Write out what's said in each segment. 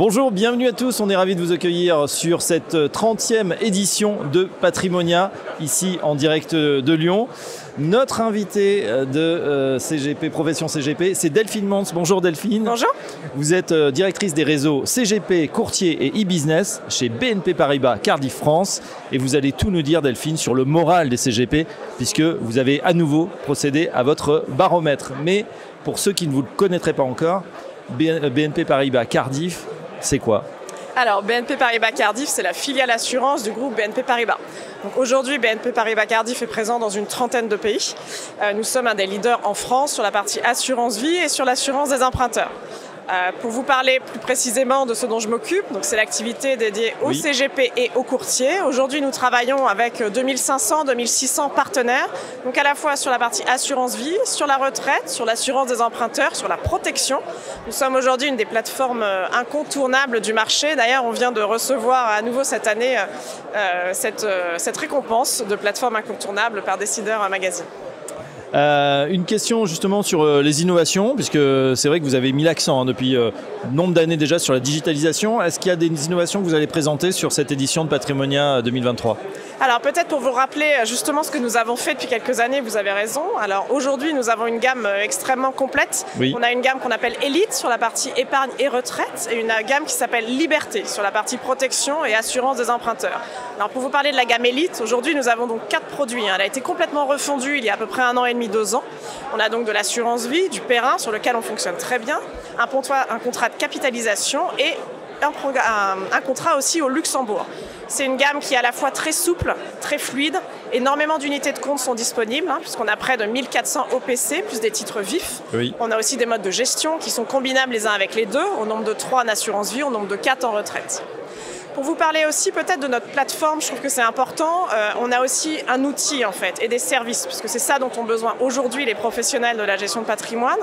Bonjour, bienvenue à tous, on est ravis de vous accueillir sur cette 30e édition de Patrimonia, ici en direct de Lyon. Notre invité de CGP, Profession CGP, c'est Delphine Mans. Bonjour Delphine. Bonjour. Vous êtes directrice des réseaux CGP, courtier et e-business chez BNP Paribas Cardiff France. Et vous allez tout nous dire Delphine sur le moral des CGP, puisque vous avez à nouveau procédé à votre baromètre. Mais pour ceux qui ne vous le connaîtraient pas encore, BNP Paribas Cardiff, c'est quoi ? Alors, BNP Paribas Cardiff, c'est la filiale assurance du groupe BNP Paribas. Donc aujourd'hui, BNP Paribas Cardiff est présent dans une trentaine de pays. Nous sommes un des leaders en France sur la partie assurance vie et sur l'assurance des emprunteurs. Pour vous parler plus précisément de ce dont je m'occupe, donc c'est l'activité dédiée aux CGP et aux courtiers. Aujourd'hui, nous travaillons avec 2500-2600 partenaires, donc à la fois sur la partie assurance vie, sur la retraite, sur l'assurance des emprunteurs, sur la protection. Nous sommes aujourd'hui une des plateformes incontournables du marché. D'ailleurs, on vient de recevoir à nouveau cette année cette récompense de plateforme incontournable par Décideur Magazine. Une question justement sur les innovations, puisque c'est vrai que vous avez mis l'accent depuis nombre d'années déjà sur la digitalisation. Est-ce qu'il y a des innovations que vous allez présenter sur cette édition de Patrimonia 2023 ? Alors peut-être pour vous rappeler justement ce que nous avons fait depuis quelques années, vous avez raison. Alors aujourd'hui, nous avons une gamme extrêmement complète. Oui. On a une gamme qu'on appelle Elite sur la partie épargne et retraite et une gamme qui s'appelle Liberté sur la partie protection et assurance des emprunteurs. Alors pour vous parler de la gamme Elite, aujourd'hui nous avons donc 4 produits. Elle a été complètement refondue il y a à peu près 1 an et demi, 2 ans. On a donc de l'assurance vie, du Perrin sur lequel on fonctionne très bien, un contrat de capitalisation et un contrat aussi au Luxembourg. C'est une gamme qui est à la fois très souple, très fluide. Énormément d'unités de compte sont disponibles, puisqu'on a près de 1400 OPC, plus des titres vifs. Oui. On a aussi des modes de gestion qui sont combinables les uns avec les deux, au nombre de 3 en assurance vie, au nombre de 4 en retraite. Pour vous parler aussi peut-être de notre plateforme, je trouve que c'est important, on a aussi un outil en fait et des services, puisque c'est ça dont ont besoin aujourd'hui les professionnels de la gestion de patrimoine.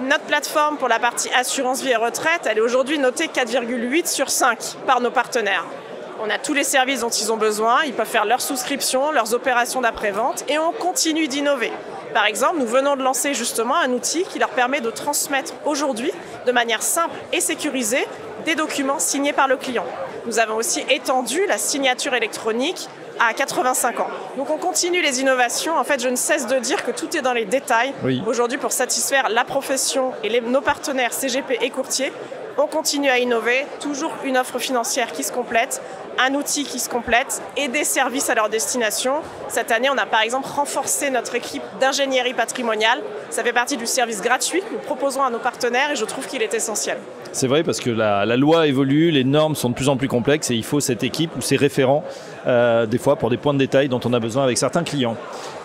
Notre plateforme pour la partie assurance vie et retraite, elle est aujourd'hui notée 4,8 sur 5 par nos partenaires. On a tous les services dont ils ont besoin, ils peuvent faire leurs souscriptions, leurs opérations d'après-vente et on continue d'innover. Par exemple, nous venons de lancer justement un outil qui leur permet de transmettre aujourd'hui, de manière simple et sécurisée, des documents signés par le client. Nous avons aussi étendu la signature électronique à 85 ans. Donc on continue les innovations. En fait, je ne cesse de dire que tout est dans les détails. Oui. Aujourd'hui, pour satisfaire la profession et nos partenaires CGP et courtiers, on continue à innover, toujours une offre financière qui se complète, un outil qui se complète et des services à leur destination. Cette année, on a par exemple renforcé notre équipe d'ingénierie patrimoniale. Ça fait partie du service gratuit que nous proposons à nos partenaires et je trouve qu'il est essentiel. C'est vrai parce que la loi évolue, les normes sont de plus en plus complexes et il faut cette équipe ou ces référents des fois pour des points de détail dont on a besoin avec certains clients.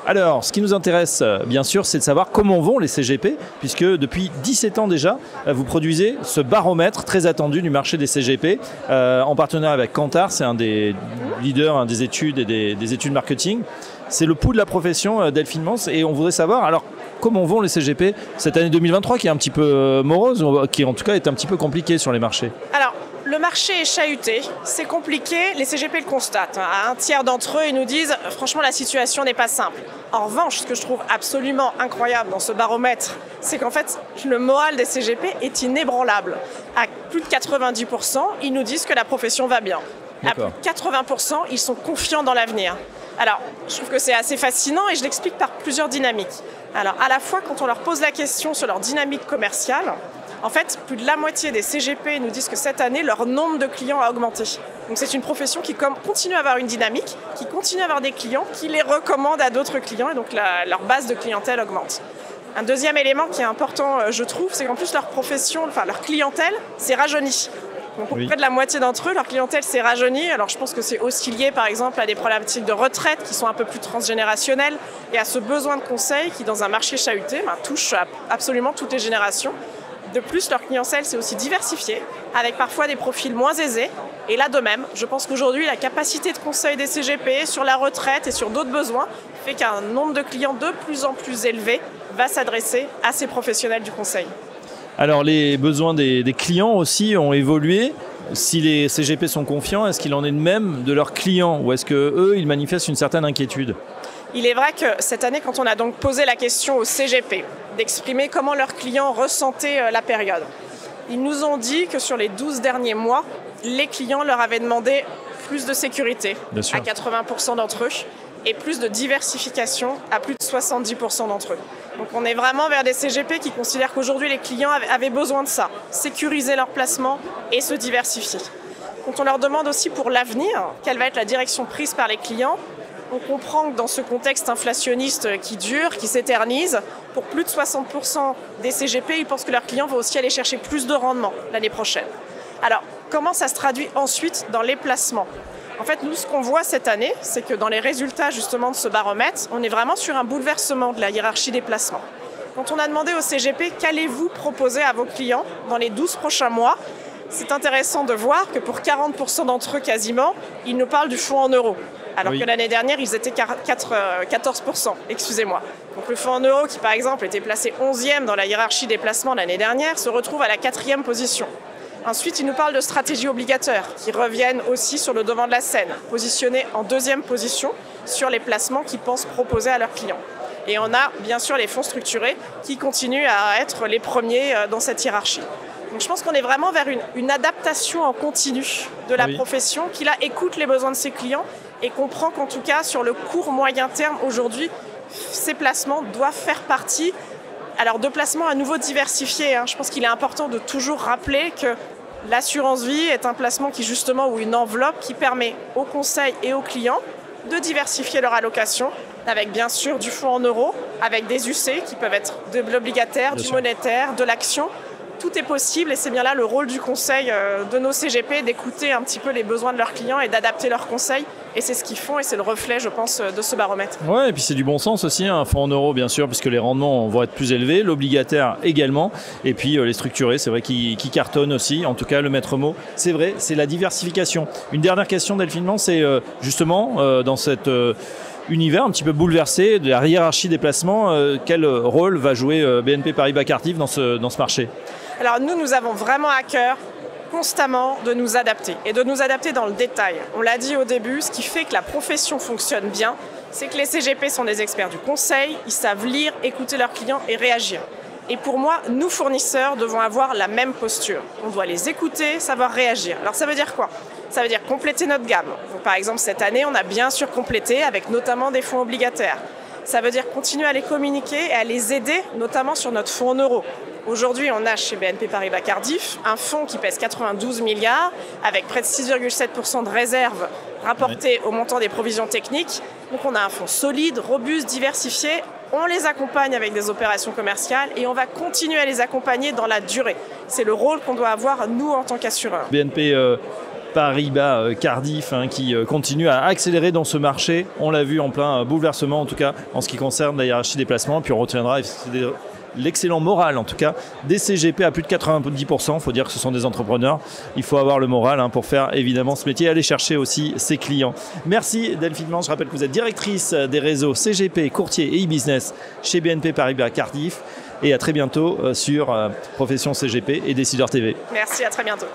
Alors, ce qui nous intéresse, bien sûr, c'est de savoir comment vont les CGP, puisque depuis 17 ans déjà, vous produisez ce baromètre très attendu du marché des CGP, en partenariat avec Kantar, c'est un des leaders des études et des études marketing. C'est le pouls de la profession, Delphine Mans, et on voudrait savoir, alors, comment vont les CGP cette année 2023, qui est un petit peu morose, qui en tout cas est un petit peu compliquée sur les marchés ? Alors, le marché est chahuté, c'est compliqué, les CGP le constatent. Un tiers d'entre eux, ils nous disent « franchement, la situation n'est pas simple ». En revanche, ce que je trouve absolument incroyable dans ce baromètre, c'est qu'en fait, le moral des CGP est inébranlable. À plus de 90%, ils nous disent que la profession va bien. À plus de 80%, ils sont confiants dans l'avenir. Alors, je trouve que c'est assez fascinant et je l'explique par plusieurs dynamiques. Alors, à la fois, quand on leur pose la question sur leur dynamique commerciale, en fait, plus de la moitié des CGP nous disent que cette année, leur nombre de clients a augmenté. Donc c'est une profession qui continue à avoir une dynamique, qui continue à avoir des clients, qui les recommandent à d'autres clients et donc leur base de clientèle augmente. Un deuxième élément qui est important, je trouve, c'est qu'en plus leur clientèle s'est rajeunie. Donc près de la moitié d'entre eux, leur clientèle s'est rajeunie. Alors je pense que c'est aussi lié par exemple à des problématiques de retraite qui sont un peu plus transgénérationnelles et à ce besoin de conseil qui dans un marché chahuté touche absolument toutes les générations. De plus, leur clientèle s'est aussi diversifiée, avec parfois des profils moins aisés. Et là de même, je pense qu'aujourd'hui, la capacité de conseil des CGP sur la retraite et sur d'autres besoins fait qu'un nombre de clients de plus en plus élevé va s'adresser à ces professionnels du conseil. Alors les besoins des clients aussi ont évolué. Si les CGP sont confiants, est-ce qu'il en est de même de leurs clients ou est-ce qu'eux, ils manifestent une certaine inquiétude ? Il est vrai que cette année, quand on a donc posé la question aux CGP d'exprimer comment leurs clients ressentaient la période, Ils nous ont dit que sur les 12 derniers mois, les clients leur avaient demandé plus de sécurité à 80% d'entre eux et plus de diversification à plus de 70% d'entre eux. Donc on est vraiment vers des CGP qui considèrent qu'aujourd'hui les clients avaient besoin de ça, sécuriser leur placement et se diversifier. Quand on leur demande aussi pour l'avenir, quelle va être la direction prise par les clients, on comprend que dans ce contexte inflationniste qui dure, qui s'éternise, pour plus de 60% des CGP, ils pensent que leurs clients vont aussi aller chercher plus de rendement l'année prochaine. Alors, comment ça se traduit ensuite dans les placements ? En fait, nous, ce qu'on voit cette année, c'est que dans les résultats justement de ce baromètre, on est vraiment sur un bouleversement de la hiérarchie des placements. Quand on a demandé au CGP « Qu'allez-vous proposer à vos clients dans les 12 prochains mois ?» c'est intéressant de voir que pour 40% d'entre eux quasiment, ils nous parlent du fonds en euros. Alors que l'année dernière, ils étaient 14%, excusez-moi. Donc le fonds en euros, qui par exemple était placé 11e dans la hiérarchie des placements l'année dernière, se retrouve à la 4e position. Ensuite, ils nous parlent de stratégies obligataires, qui reviennent aussi sur le devant de la scène, positionnés en 2e position sur les placements qu'ils pensent proposer à leurs clients. Et on a bien sûr les fonds structurés qui continuent à être les premiers dans cette hiérarchie. Donc je pense qu'on est vraiment vers une adaptation en continu de la profession qui là écoute les besoins de ses clients et comprend qu'en tout cas sur le court moyen terme aujourd'hui, ces placements doivent faire partie de placements à nouveau diversifiés. Je pense qu'il est important de toujours rappeler que l'assurance vie est un placement qui justement ou une enveloppe qui permet aux conseils et aux clients de diversifier leur allocation avec bien sûr du fonds en euros, avec des UC qui peuvent être de l'obligataire, du monétaire, de l'action. Tout est possible et c'est bien là le rôle du conseil de nos CGP d'écouter un petit peu les besoins de leurs clients et d'adapter leurs conseils. Et c'est ce qu'ils font et c'est le reflet, je pense, de ce baromètre. Ouais, et puis c'est du bon sens aussi, un fonds en euros bien sûr, puisque les rendements vont être plus élevés, l'obligataire également, et puis les structurés, c'est vrai qu'ils cartonnent aussi. En tout cas, le maître mot, c'est vrai, c'est la diversification. Une dernière question, Delphine, c'est justement dans cet univers un petit peu bouleversé de la hiérarchie des placements, quel rôle va jouer BNP Paribas Cardif dans ce marché ? Alors nous avons vraiment à cœur constamment de nous adapter et de nous adapter dans le détail. On l'a dit au début, ce qui fait que la profession fonctionne bien, c'est que les CGP sont des experts du conseil, ils savent lire, écouter leurs clients et réagir. Et pour moi, nous fournisseurs devons avoir la même posture. On doit les écouter, savoir réagir. Alors ça veut dire quoi ? Ça veut dire compléter notre gamme. Donc, par exemple, cette année, on a bien sûr complété avec notamment des fonds obligataires. Ça veut dire continuer à les communiquer et à les aider, notamment sur notre fonds en euros. Aujourd'hui, on a chez BNP Paribas Cardif un fonds qui pèse 92 milliards avec près de 6,7% de réserves rapportées au montant des provisions techniques. Donc on a un fonds solide, robuste, diversifié. On les accompagne avec des opérations commerciales et on va continuer à les accompagner dans la durée. C'est le rôle qu'on doit avoir, nous, en tant qu'assureurs. BNP Paribas Cardif qui continue à accélérer dans ce marché. On l'a vu en plein bouleversement, en tout cas, en ce qui concerne la hiérarchie des placements. Puis on retiendra l'excellent moral, en tout cas, des CGP à plus de 90%. Il faut dire que ce sont des entrepreneurs. Il faut avoir le moral pour faire évidemment ce métier et aller chercher aussi ses clients. Merci Delphine Manche. Je rappelle que vous êtes directrice des réseaux CGP, courtier et e-business chez BNP Paribas Cardif. Et à très bientôt sur Profession CGP et Décideur TV. Merci, à très bientôt.